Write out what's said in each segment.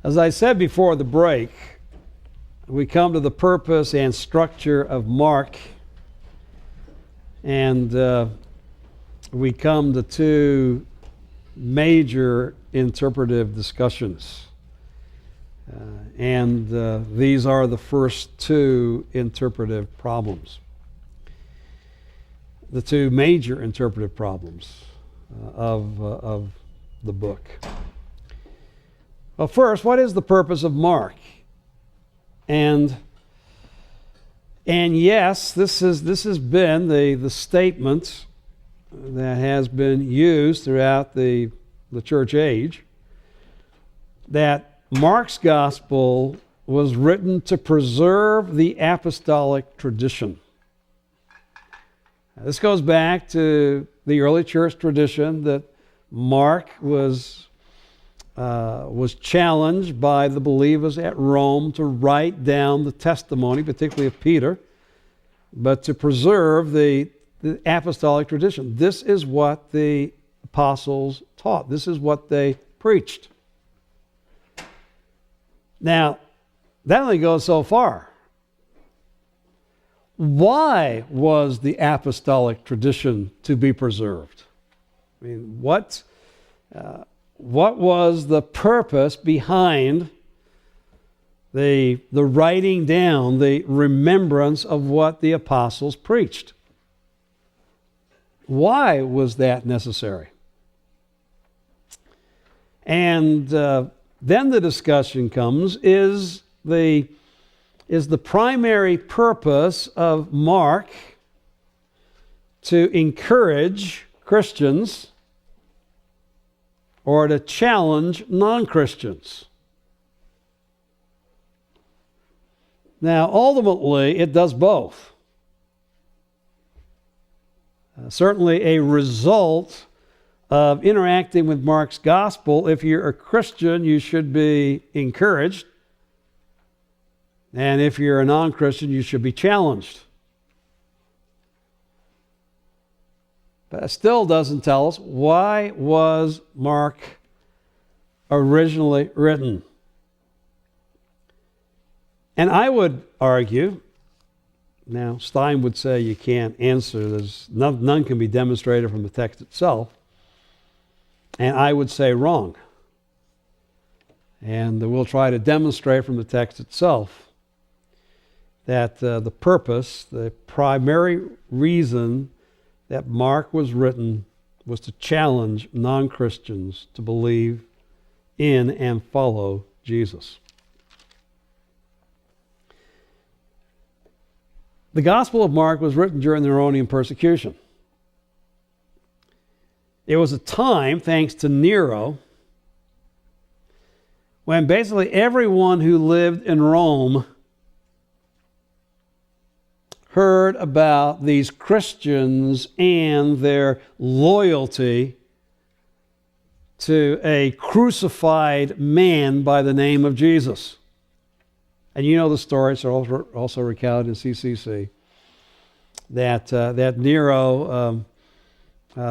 As I said before the break, we come to the purpose and structure of Mark, and we come to two major interpretive discussions. And these are the first two interpretive problems. The two major interpretive problems of the book. Well, first, what is the purpose of Mark? And yes, this has been the statement that has been used throughout the church age, that Mark's gospel was written to preserve the apostolic tradition. Now, this goes back to the early church tradition that Mark was challenged by the believers at Rome to write down the testimony, particularly of Peter, but to preserve the apostolic tradition. This is what the apostles taught. This is what they preached. Now, that only goes so far. Why was the apostolic tradition to be preserved? I mean, what was the purpose behind the writing down, the remembrance of what the apostles preached? Why was that necessary? And then the discussion comes, is the primary purpose of Mark to encourage Christians or to challenge non-Christians? Now, ultimately, it does both. Certainly a result of interacting with Mark's gospel, if you're a Christian, you should be encouraged. And if you're a non-Christian, you should be challenged. But it still doesn't tell us, why was Mark originally written? And I would argue, now Stein would say you can't answer, none can be demonstrated from the text itself, and I would say wrong. And we'll try to demonstrate from the text itself that the purpose, the primary reason that Mark was written was to challenge non-Christians to believe in and follow Jesus. The Gospel of Mark was written during the Neronian persecution. It was a time, thanks to Nero, when basically everyone who lived in Rome heard about these Christians and their loyalty to a crucified man by the name of Jesus. And you know the story, it's also recounted in CCC, that Nero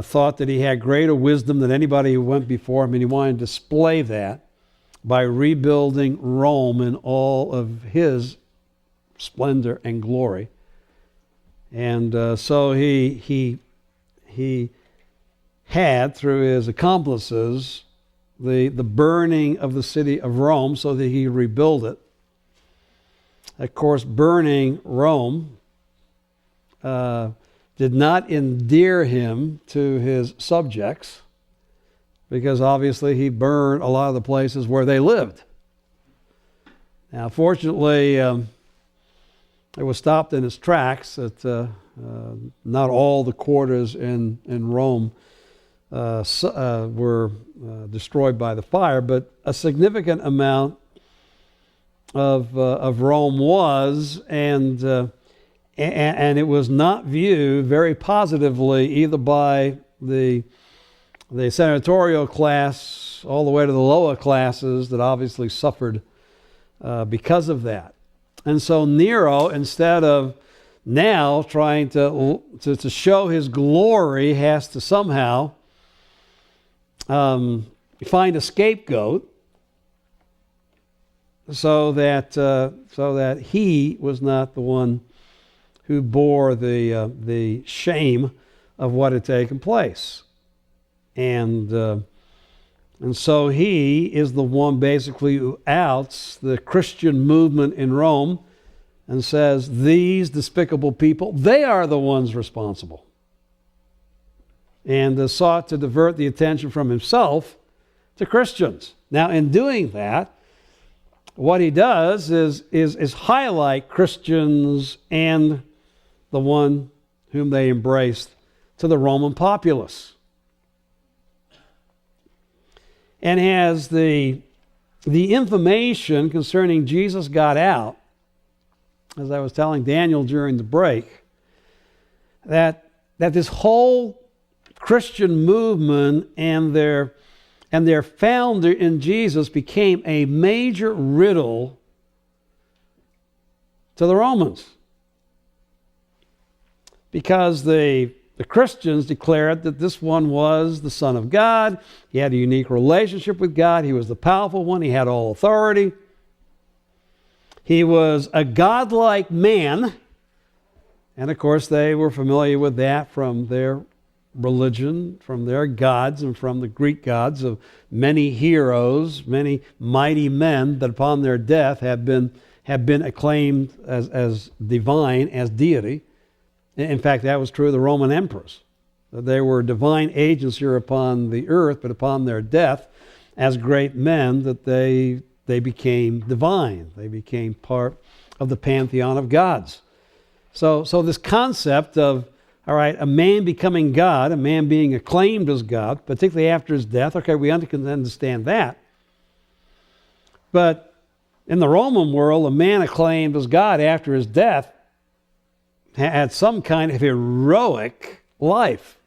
thought that he had greater wisdom than anybody who went before him, and he wanted to display that by rebuilding Rome in all of his splendor and glory. And so he had, through his accomplices, the burning of the city of Rome so that he rebuild it. Of course, burning Rome did not endear him to his subjects, because obviously he burned a lot of the places where they lived. Now, fortunately, it was stopped in its tracks that not all the quarters in Rome were destroyed by the fire, but a significant amount of Rome was, and it was not viewed very positively either by the senatorial class all the way to the lower classes that obviously suffered because of that. And so Nero, instead of now trying to show his glory, has to somehow find a scapegoat. so that he was not the one who bore the shame of what had taken place. And so he is the one basically who outs the Christian movement in Rome and says, these despicable people, they are the ones responsible. And sought to divert the attention from himself to Christians. Now, in doing that, what he does is highlight Christians and the one whom they embraced to the Roman populace. And as the information concerning Jesus got out, as I was telling Daniel during the break, that this whole Christian movement and their founder in Jesus became a major riddle to the Romans. Because the Christians declared that this one was the Son of God. He had a unique relationship with God. He was the powerful one. He had all authority. He was a godlike man. And of course, they were familiar with that from their religion, from their gods, and from the Greek gods of many heroes, many mighty men that upon their death have been acclaimed as divine, as deity. In fact, that was true of the Roman emperors. They were divine agents here upon the earth, but upon their death, as great men, that they became divine. They became part of the pantheon of gods. So this concept of, all right, a man becoming God, a man being acclaimed as God, particularly after his death, okay, we can understand that. But in the Roman world, a man acclaimed as God after his death had some kind of heroic life.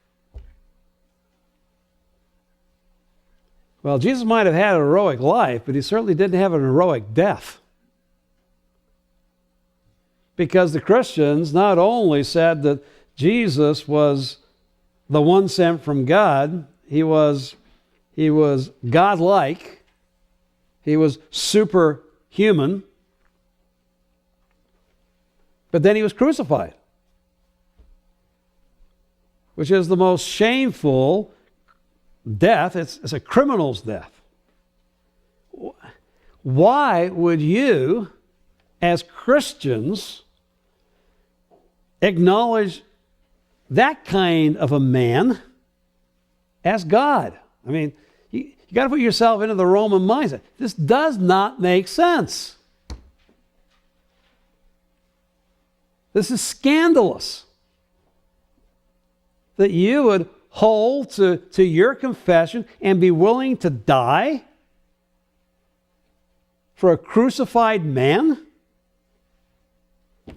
Well, Jesus might have had a heroic life, but he certainly didn't have an heroic death. Because the Christians not only said that Jesus was the one sent from God, he was godlike, he was superhuman, but then he was crucified, which is the most shameful death. It's a criminal's death. Why would you, as Christians, acknowledge that kind of a man as God? I mean, you got to put yourself into the Roman mindset. This does not make sense. This is scandalous that you would hold to your confession and be willing to die for a crucified man?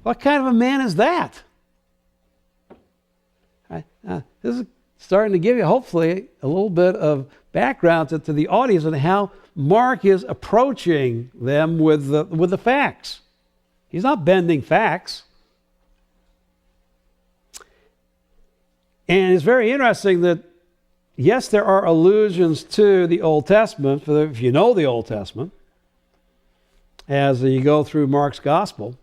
What kind of a man is that? This is starting to give you, hopefully, a little bit of background to the audience and how Mark is approaching them with the facts. He's not bending facts. And it's very interesting that, yes, there are allusions to the Old Testament, if you know the Old Testament, as you go through Mark's gospel,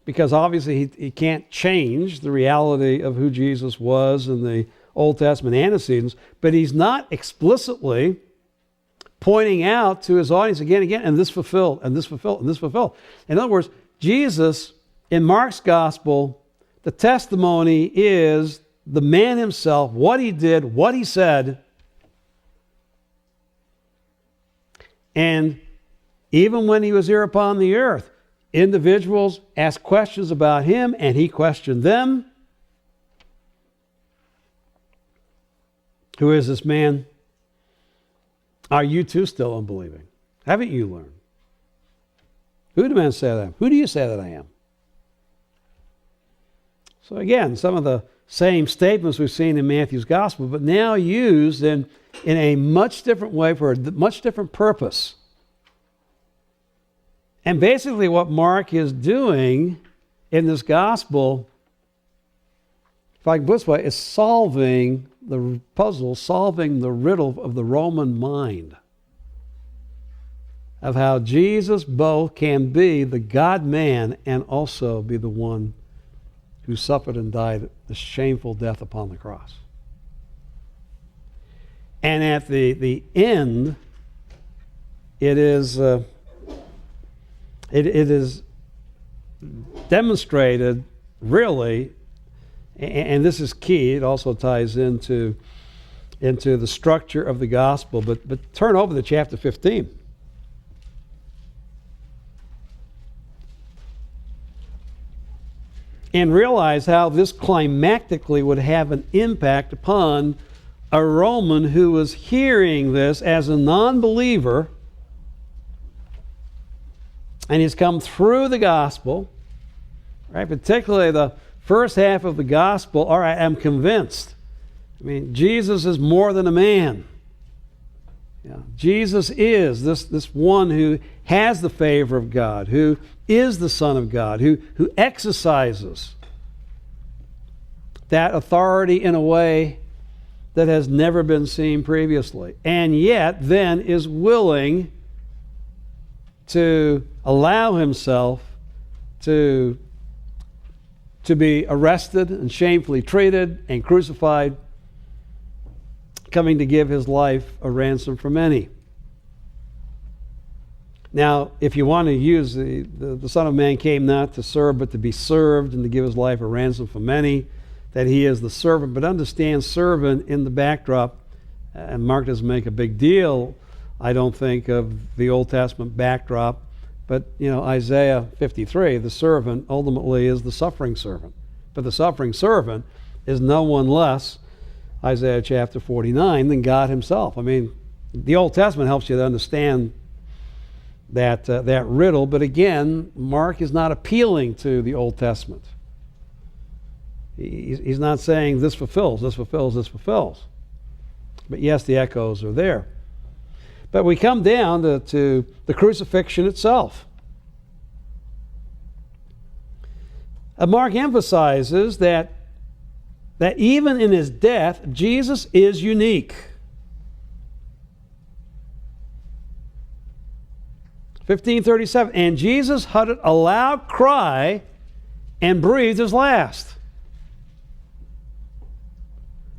because obviously he can't change the reality of who Jesus was in the Old Testament antecedents, but he's not explicitly pointing out to his audience again and again, and this fulfilled, and this fulfilled, and this fulfilled. In other words, Jesus, in Mark's gospel, the testimony is the man himself, what he did, what he said. And even when he was here upon the earth, individuals asked questions about him and he questioned them. Who is this man? Are you too still unbelieving? Haven't you learned? Who do men say that I am? Who do you say that I am? So again, some of the same statements we've seen in Matthew's gospel, but now used in a much different way for a much different purpose. And basically what Mark is doing in this gospel, if I can put it this way, is solving the puzzle, solving the riddle of the Roman mind. of how Jesus both can be the God-man and also be the one who suffered and died the shameful death upon the cross. And at the end, it is demonstrated, really, and this is key. It also ties into the structure of the gospel. But turn over to chapter 15. And realize how this climactically would have an impact upon a Roman who was hearing this as a non-believer, and he's come through the gospel, right? Particularly the first half of the gospel. All right, I'm convinced. I mean, Jesus is more than a man. Yeah, Jesus is this one who has the favor of God, who is the Son of God, who exercises that authority in a way that has never been seen previously, and yet then is willing to allow himself to be arrested and shamefully treated and crucified, coming to give his life a ransom for many. Now, if you want to use the Son of Man came not to serve, but to be served, and to give his life a ransom for many, that he is the servant. But understand servant in the backdrop, and Mark doesn't make a big deal, I don't think, of the Old Testament backdrop, but Isaiah 53, the servant ultimately is the suffering servant. But the suffering servant is no one less, Isaiah chapter 49, than God himself. I mean, the Old Testament helps you to understand that riddle, but again, Mark is not appealing to the Old Testament. He's not saying this fulfills, this fulfills, this fulfills. But yes, the echoes are there. But we come down to the crucifixion itself. Mark emphasizes that even in his death, Jesus is unique. 15:37, and Jesus uttered a loud cry and breathed his last.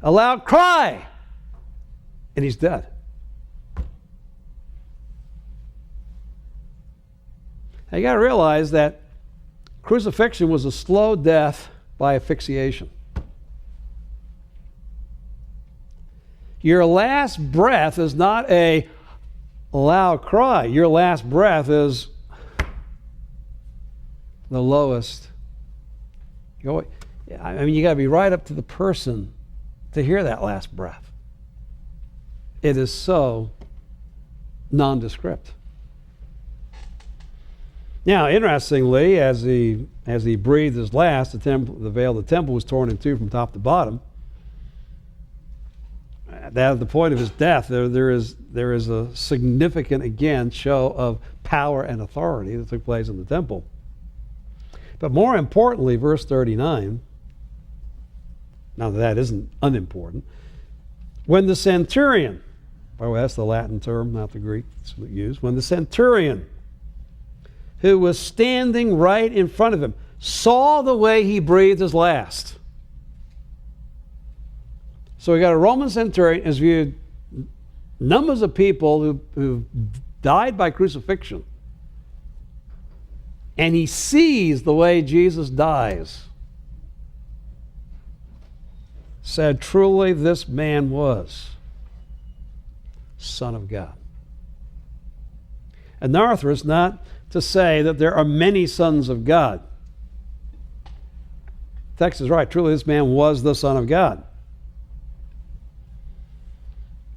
A loud cry, and he's dead. Now you got to realize that crucifixion was a slow death by asphyxiation. Your last breath is not a loud cry. Your last breath is the lowest. You got to be right up to the person to hear that last breath. It is so nondescript. Now, interestingly, as he breathed his last, the veil of the temple was torn in two from top to bottom. At the point of his death, there is a significant, again, show of power and authority that took place in the temple. But more importantly, verse 39, now that isn't unimportant, when the centurion, by the way, that's the Latin term, not the Greek it's used, when the centurion, who was standing right in front of him, saw the way he breathed his last. So we got a Roman centurion has viewed numbers of people who died by crucifixion, and he sees the way Jesus dies. Said, truly this man was Son of God. Anarthrous, not to say that there are many sons of God. The text is right. Truly this man was the Son of God.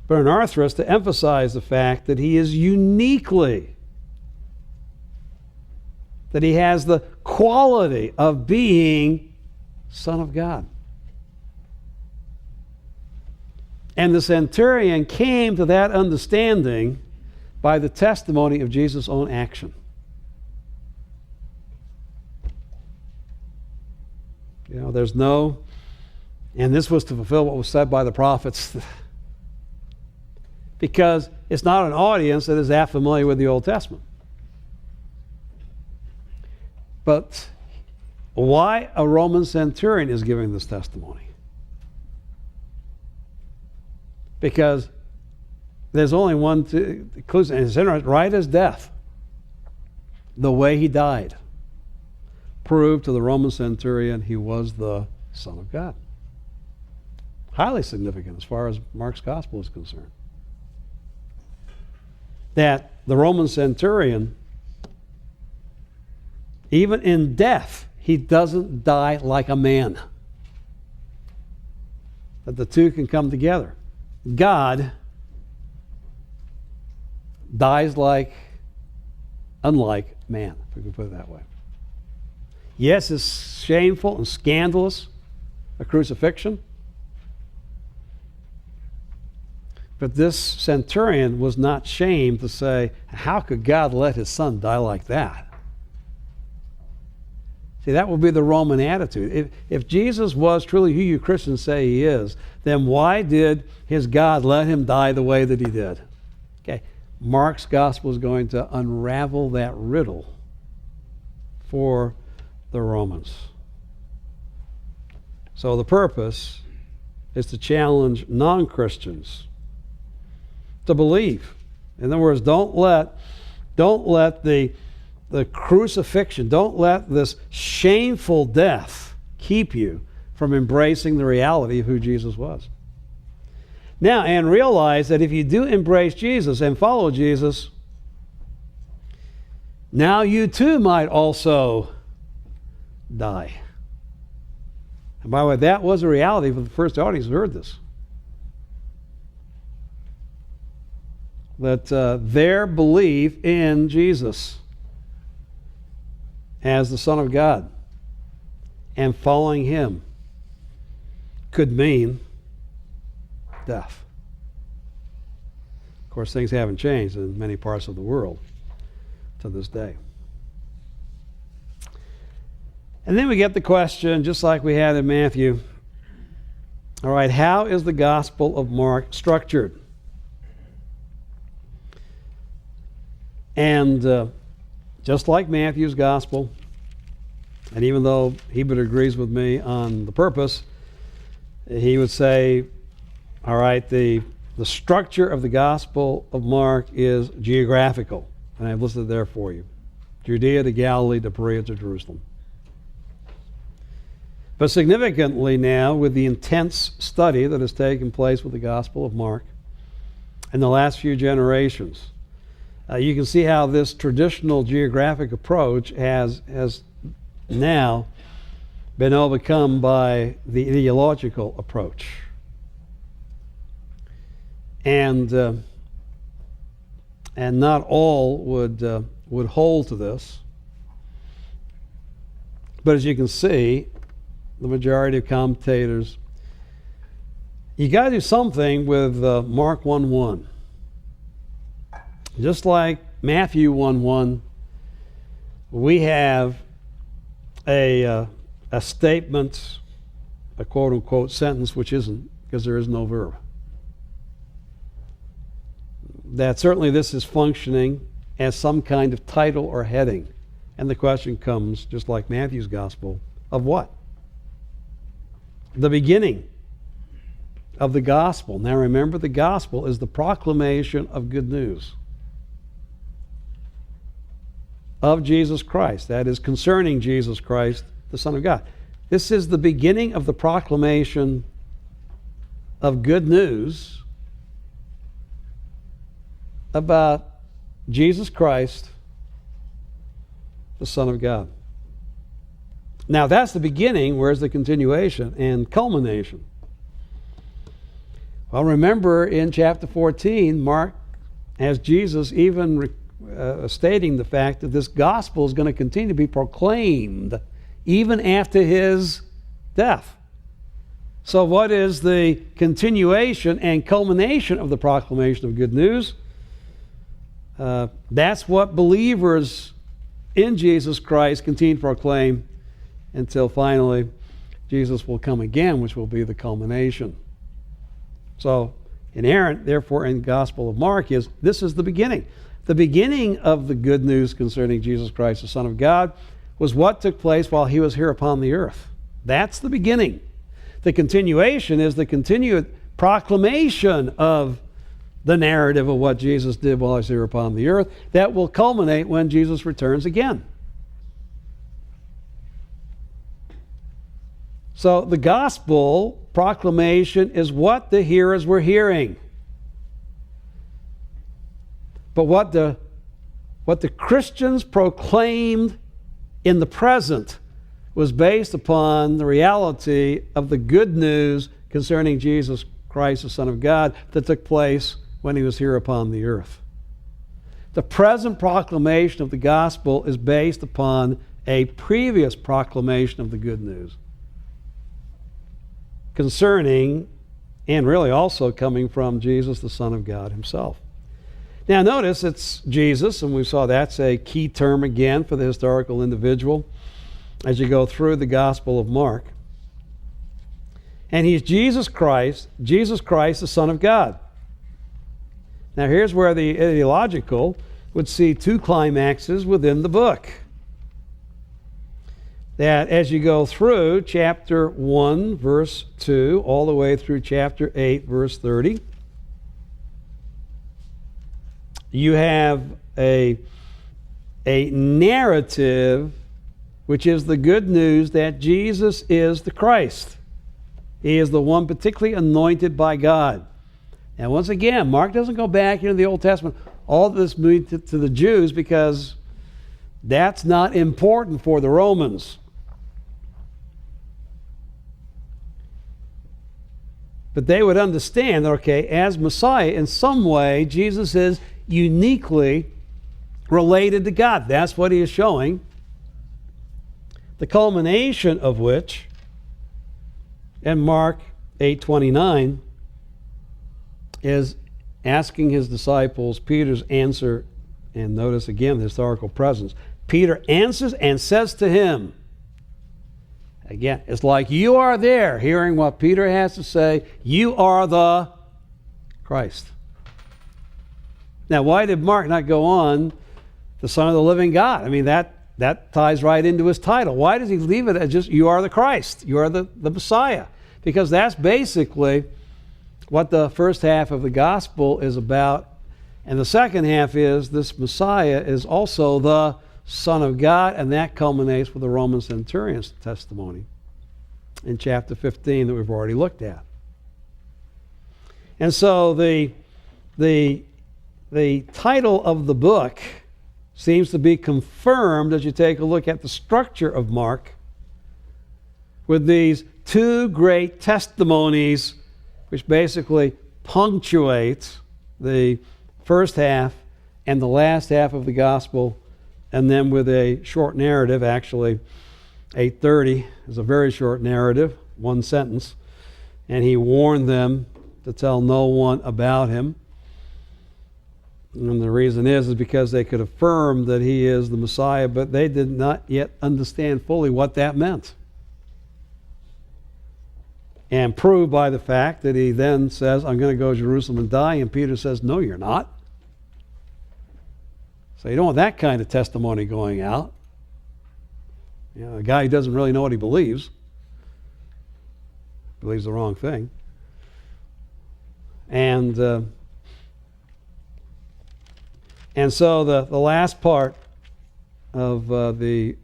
But anarthrous to emphasize the fact that he is uniquely, that he has the quality of being Son of God. And the centurion came to that understanding by the testimony of Jesus' own action. There's no, and this was to fulfill what was said by the prophets. because it's not an audience that is that familiar with the Old Testament. But why a Roman centurion is giving this testimony? Because there's only one conclusion, and it's interesting, right as death, the way he died proved to the Roman centurion he was the Son of God. Highly significant as far as Mark's gospel is concerned. That the Roman centurion, even in death, he doesn't die like a man. That the two can come together. God dies unlike man, if we can put it that way. Yes, it's shameful and scandalous, a crucifixion. But this centurion was not shamed to say, how could God let his son die like that? See, that would be the Roman attitude. If Jesus was truly who you Christians say he is, then why did his God let him die the way that he did? Okay, Mark's gospel is going to unravel that riddle for the Romans. So the purpose is to challenge non-Christians to believe. In other words, don't let the crucifixion, don't let this shameful death keep you from embracing the reality of who Jesus was. Now, and realize that if you do embrace Jesus and follow Jesus, now you too might also die. And by the way, that was a reality for the first audience who heard this. That their belief in Jesus as the Son of God and following him could mean death. Of course, things haven't changed in many parts of the world to this day. And then we get the question, just like we had in Matthew, all right, how is the Gospel of Mark structured? And just like Matthew's Gospel, and even though Hebert agrees with me on the purpose, he would say, all right, the structure of the Gospel of Mark is geographical. And I've listed it there for you. Judea to Galilee to Perea to Jerusalem. But significantly now, with the intense study that has taken place with the Gospel of Mark in the last few generations, you can see how this traditional geographic approach has now been overcome by the ideological approach. And not all would hold to this. But as you can see, the majority of commentators, you got to do something with Mark 1:1. Just like Matthew 1:1, we have a statement, a quote-unquote sentence, which isn't, because there is no verb. That certainly this is functioning as some kind of title or heading. And the question comes, just like Matthew's gospel, of what? The beginning of the gospel. Now remember, the gospel is the proclamation of good news of Jesus Christ. That is concerning Jesus Christ, the Son of God. This is the beginning of the proclamation of good news about Jesus Christ, the Son of God. Now that's the beginning. Where's the continuation and culmination? Well, remember in chapter 14, Mark has Jesus even stating the fact that this gospel is going to continue to be proclaimed even after his death. So what is the continuation and culmination of the proclamation of good news? That's what believers in Jesus Christ continue to proclaim until finally Jesus will come again, which will be the culmination. So inerrant, therefore, in the Gospel of Mark is this is the beginning. The beginning of the good news concerning Jesus Christ, the Son of God, was what took place while he was here upon the earth. That's the beginning. The continuation is the continued proclamation of the narrative of what Jesus did while he was here upon the earth that will culminate when Jesus returns again. So the gospel proclamation is what the hearers were hearing. But what the Christians proclaimed in the present was based upon the reality of the good news concerning Jesus Christ, the Son of God, that took place when he was here upon the earth. The present proclamation of the gospel is based upon a previous proclamation of the good news concerning, and really also coming from, Jesus, the Son of God himself. Now notice it's Jesus, and we saw that's a key term again for the historical individual as you go through the Gospel of Mark. And he's Jesus Christ, the Son of God. Now here's where the ideological would see two climaxes within the book. That as you go through chapter 1, verse 2, all the way through chapter 8, verse 30, you have a narrative which is the good news that Jesus is the Christ. He is the one particularly anointed by God. Now once again, Mark doesn't go back into the Old Testament, all this moving to the Jews, because that's not important for the Romans. But they would understand that, okay, as Messiah, in some way, Jesus is uniquely related to God. That's what he is showing. The culmination of which, in Mark 8:29, is asking his disciples Peter's answer, and notice again the historical presence. Peter answers and says to him, again, it's like you are there hearing what Peter has to say. You are the Christ. Now, why did Mark not go on, the Son of the living God? I mean, that ties right into his title. Why does he leave it as just, you are the Christ, you are the Messiah? Because that's basically what the first half of the gospel is about. And the second half is this Messiah is also the Son of God, and that culminates with the Roman centurion's testimony in chapter 15 that we've already looked at. And so the title of the book seems to be confirmed as you take a look at the structure of Mark with these two great testimonies which basically punctuate the first half and the last half of the gospel, and then with a short narrative. Actually 8:30 is a very short narrative, one sentence, and he warned them to tell no one about him. And the reason is because they could affirm that he is the Messiah, but they did not yet understand fully what that meant. And proved by the fact that he then says, I'm going to go to Jerusalem and die, and Peter says, no, you're not. So you don't want that kind of testimony going out. You know, a guy who doesn't really know what he believes the wrong thing. And so the last part of the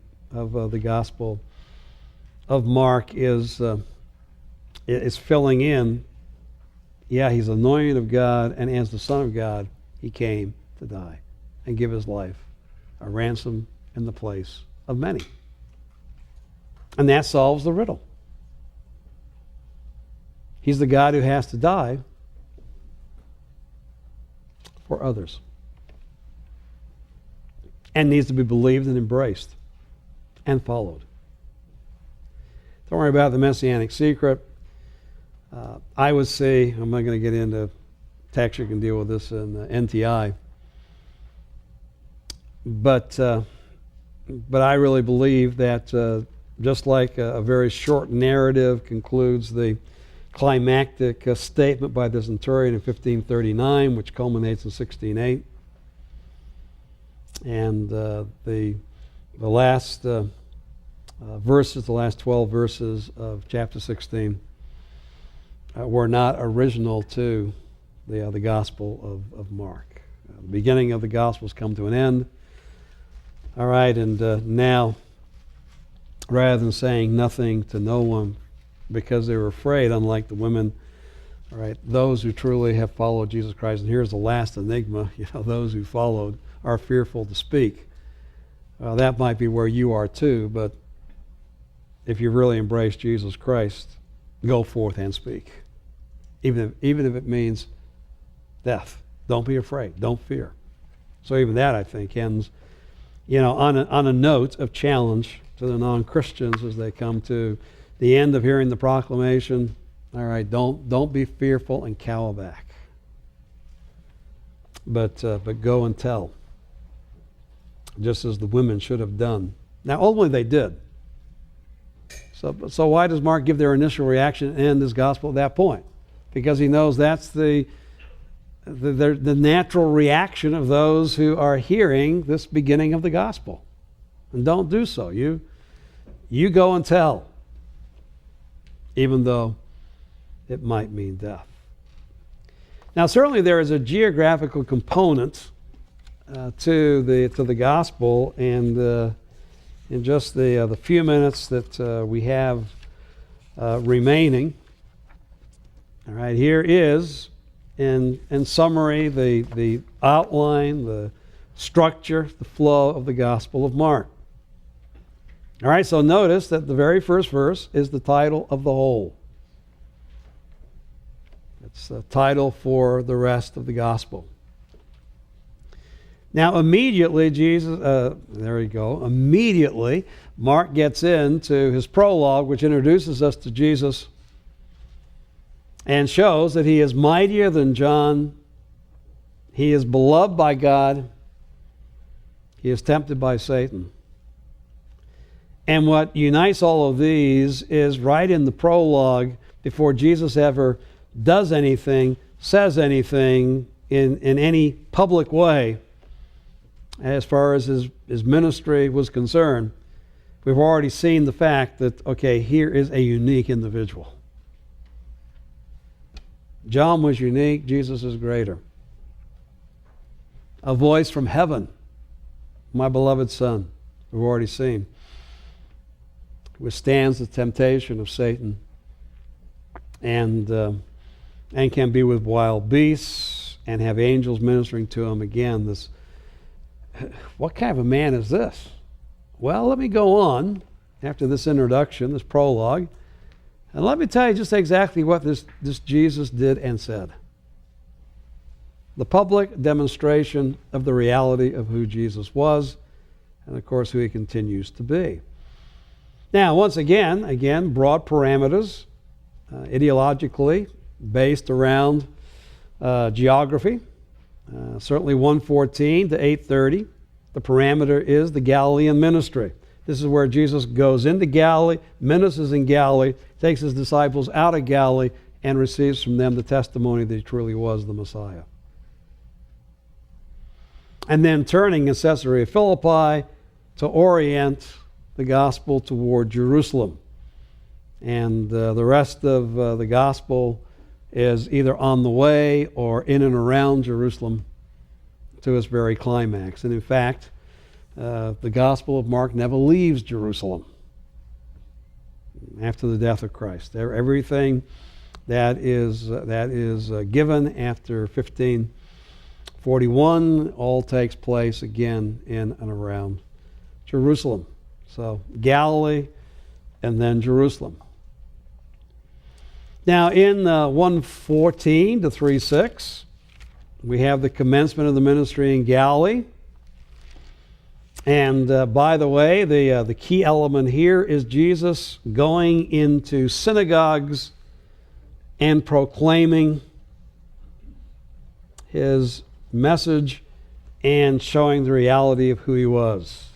Gospel of Mark is filling in. Yeah, he's anointed of God, and as the Son of God, he came to die and give his life a ransom in the place of many. And that solves the riddle. He's the God who has to die for others and needs to be believed and embraced and followed. Don't worry about the Messianic secret. I would say, I'm not going to get into text, you can deal with this in NTI, but I really believe that just like a very short narrative concludes the climactic statement by the centurion in 1539, which culminates in 16:8. And the last verses, the last 12 verses of chapter 16, were not original to the Gospel of Mark. The beginning of the Gospels come to an end. All right, and now, rather than saying nothing to no one because they were afraid, unlike the women, all right, those who truly have followed Jesus Christ, and here's the last enigma, those who followed are fearful to speak. That might be where you are too, but if you really embrace Jesus Christ, go forth and speak. Even if it means death. Don't be afraid. Don't fear. So even that, I think, ends on a note of challenge to the non-Christians as they come to the end of hearing the proclamation. All right, don't be fearful and cower back. But go and tell, just as the women should have done. Now, ultimately they did. So why does Mark give their initial reaction and end his gospel at that point? Because he knows that's the natural reaction of those who are hearing this beginning of the gospel. And don't do so. You go and tell, even though it might mean death. Now, certainly there is a geographical component to the gospel, and in just the few minutes that we have remaining, all right, here is, in summary, the outline, the structure, the flow of the Gospel of Mark. All right, so notice that the very first verse is the title of the whole. It's the title for the rest of the Gospel. Now, immediately, immediately, Mark gets into his prologue, which introduces us to Jesus and shows that he is mightier than John. He is beloved by God. He is tempted by Satan. And what unites all of these is right in the prologue, before Jesus ever does anything, says anything in any public way, as far as his ministry was concerned, we've already seen the fact that, okay, here is a unique individual. John was unique, Jesus is greater. A voice from heaven, my beloved Son, we've already seen, withstands the temptation of Satan and can be with wild beasts and have angels ministering to him. Again, this, what kind of a man is this? Well, let me go on after this introduction, this prologue, and let me tell you just exactly what this Jesus did and said. The public demonstration of the reality of who Jesus was, and of course who he continues to be. Now, once again, broad parameters, ideologically based around geography. Certainly 1:14 to 8:30. The parameter is the Galilean Ministry. This is where Jesus goes into Galilee, ministers in Galilee, takes his disciples out of Galilee, and receives from them the testimony that he truly was the Messiah. And then turning in Caesarea Philippi to orient the gospel toward Jerusalem. And the rest of the gospel is either on the way or in and around Jerusalem to its very climax. And in fact, the Gospel of Mark never leaves Jerusalem after the death of Christ. Everything that is given after 1541 all takes place again in and around Jerusalem. So Galilee and then Jerusalem. Now in 1:14 to 3:6, we have the commencement of the ministry in Galilee. And by the way, the key element here is Jesus going into synagogues and proclaiming his message and showing the reality of who he was.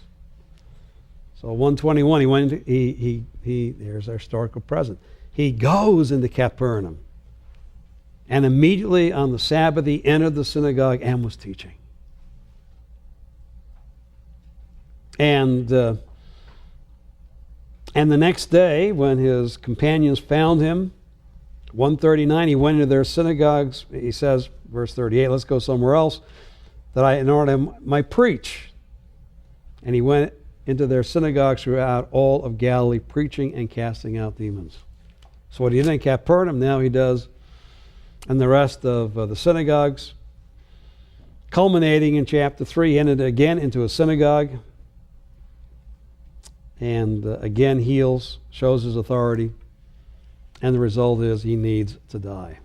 So 1:21, there's our historical present. he goes into Capernaum. And immediately on the Sabbath, he entered the synagogue and was teaching. And the next day, when his companions found him, 139, he went into their synagogues. He says, verse 38, let's go somewhere else, that I in order might preach. And he went into their synagogues throughout all of Galilee, preaching and casting out demons. So what he did in Capernaum, now he does in the rest of the synagogues. Culminating in chapter 3, he entered again into a synagogue and again heals, shows his authority, and the result is he needs to die.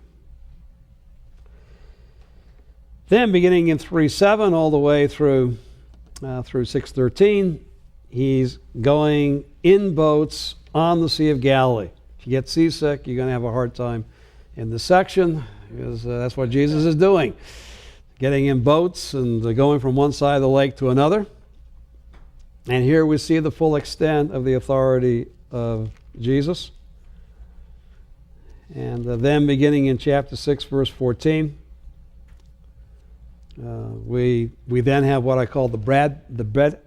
Then beginning in 3:7 all the way through 6:13, he's going in boats on the Sea of Galilee. If you get seasick, you're going to have a hard time in this section, because that's what Jesus is doing. Getting in boats and going from one side of the lake to another. And here we see the full extent of the authority of Jesus. And then beginning in chapter 6, verse 14, we then have what I call the bread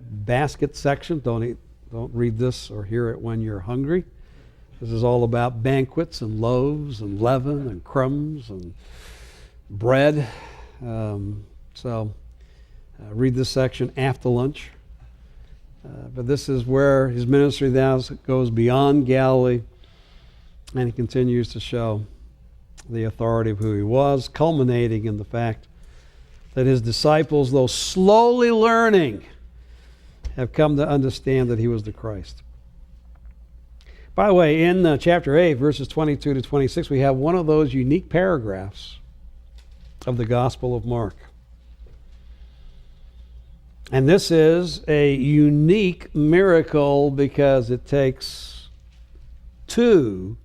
basket section. Don't read this or hear it when you're hungry. This is all about banquets and loaves and leaven and crumbs and bread. Read this section after lunch. But this is where his ministry now goes beyond Galilee, and he continues to show the authority of who he was, culminating in the fact that his disciples, though slowly learning, have come to understand that he was the Christ. By the way, in chapter 8, verses 22 to 26, we have one of those unique paragraphs of the Gospel of Mark. And this is a unique miracle because it takes two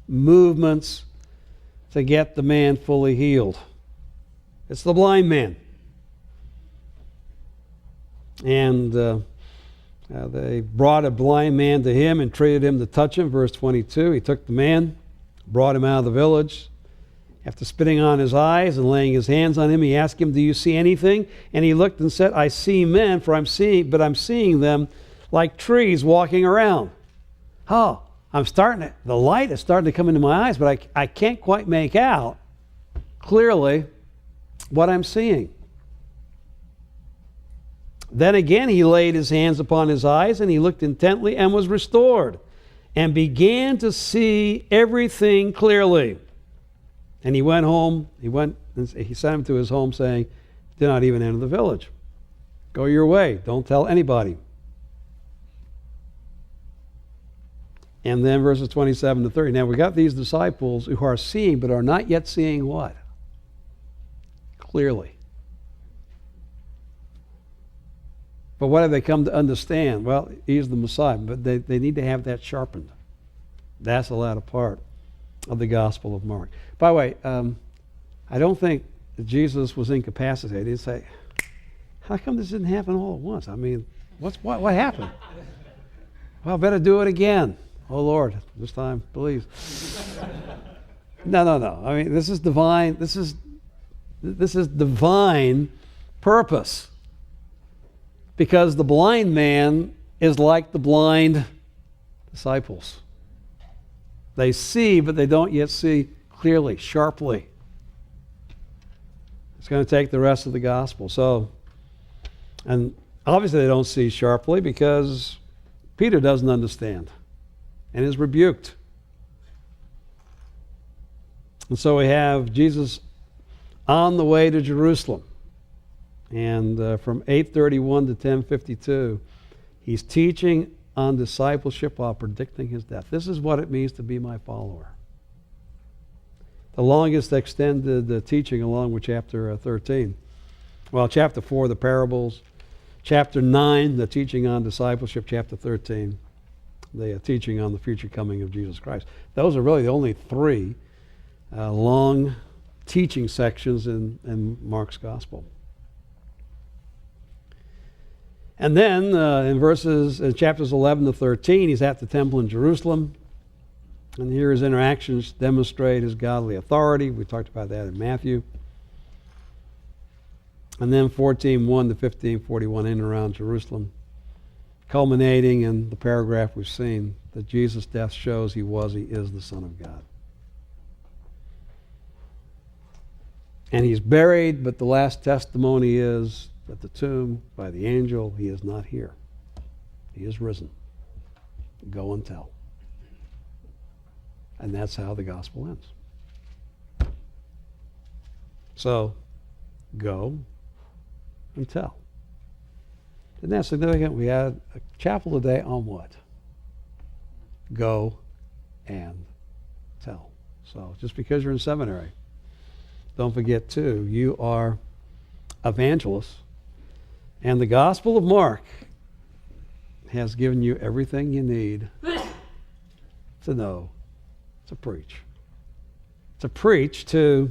movements to get the man fully healed. It's the blind man. And they brought a blind man to him and treated him to touch him. Verse 22, he took the man, brought him out of the village. After spitting on his eyes and laying his hands on him, he asked him, "Do you see anything?" And he looked and said, "I see men, but I'm seeing them like trees walking around." Oh, the light is starting to come into my eyes, but I can't quite make out clearly what I'm seeing. Then again he laid his hands upon his eyes, and he looked intently and was restored, and began to see everything clearly. And he went home, he sent him to his home saying, "Do not even enter the village. Go your way, don't tell anybody." And then verses 27 to 30. Now we got these disciples who are seeing, but are not yet seeing what? Clearly. But what have they come to understand? Well, he's the Messiah, but they need to have that sharpened. That's the latter part of the Gospel of Mark. By the way, I don't think Jesus was incapacitated. He'd say, "How come this didn't happen all at once? I mean, what happened? Well, I better do it again. Oh Lord, this time, please." No. I mean, this is divine. This is divine purpose. Because the blind man is like the blind disciples. They see, but they don't yet see clearly, sharply. It's going to take the rest of the gospel. And obviously they don't see sharply because Peter doesn't understand and is rebuked. And so we have Jesus on the way to Jerusalem. And from 8:31 to 10:52, he's teaching on discipleship while predicting his death. This is what it means to be my follower. The longest extended teaching along with chapter 13. Well, chapter 4, the parables. Chapter 9, the teaching on discipleship. Chapter 13, the teaching on the future coming of Jesus Christ. Those are really the only three long teaching sections in Mark's gospel. And then in chapters 11 to 13, he's at the temple in Jerusalem. And here his interactions demonstrate his godly authority. We talked about that in Matthew. And then 14:1 to 15:41 in and around Jerusalem, culminating in the paragraph we've seen, that Jesus' death shows he is the Son of God. And he's buried, but the last testimony is at the tomb by the angel, he is not here. He is risen. Go and tell. And that's how the gospel ends. So, go and tell. Isn't that significant? We had a chapel today on what? Go and tell. So, just because you're in seminary, don't forget too, you are evangelists. And the Gospel of Mark has given you everything you need to know, to preach. To preach to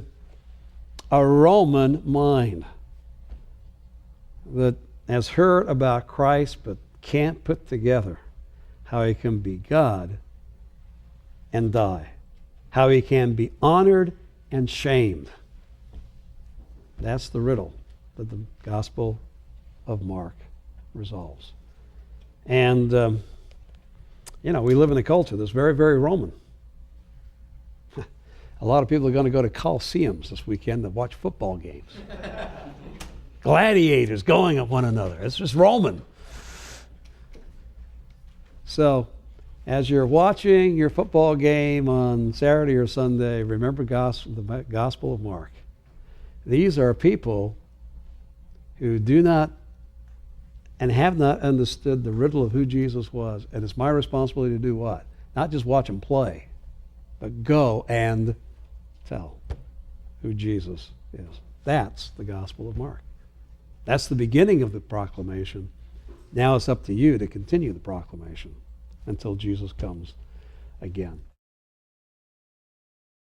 a Roman mind that has heard about Christ but can't put together how he can be God and die, how he can be honored and shamed. That's the riddle that the Gospel of Mark resolves. And, we live in a culture that's very, very Roman. A lot of people are going to go to coliseums this weekend to watch football games. Gladiators going at one another. It's just Roman. So, as you're watching your football game on Saturday or Sunday, remember the Gospel of Mark. These are people who do not and have not understood the riddle of who Jesus was. And it's my responsibility to do what? Not just watch him play, but go and tell who Jesus is. That's the Gospel of Mark. That's the beginning of the proclamation. Now it's up to you to continue the proclamation until Jesus comes again.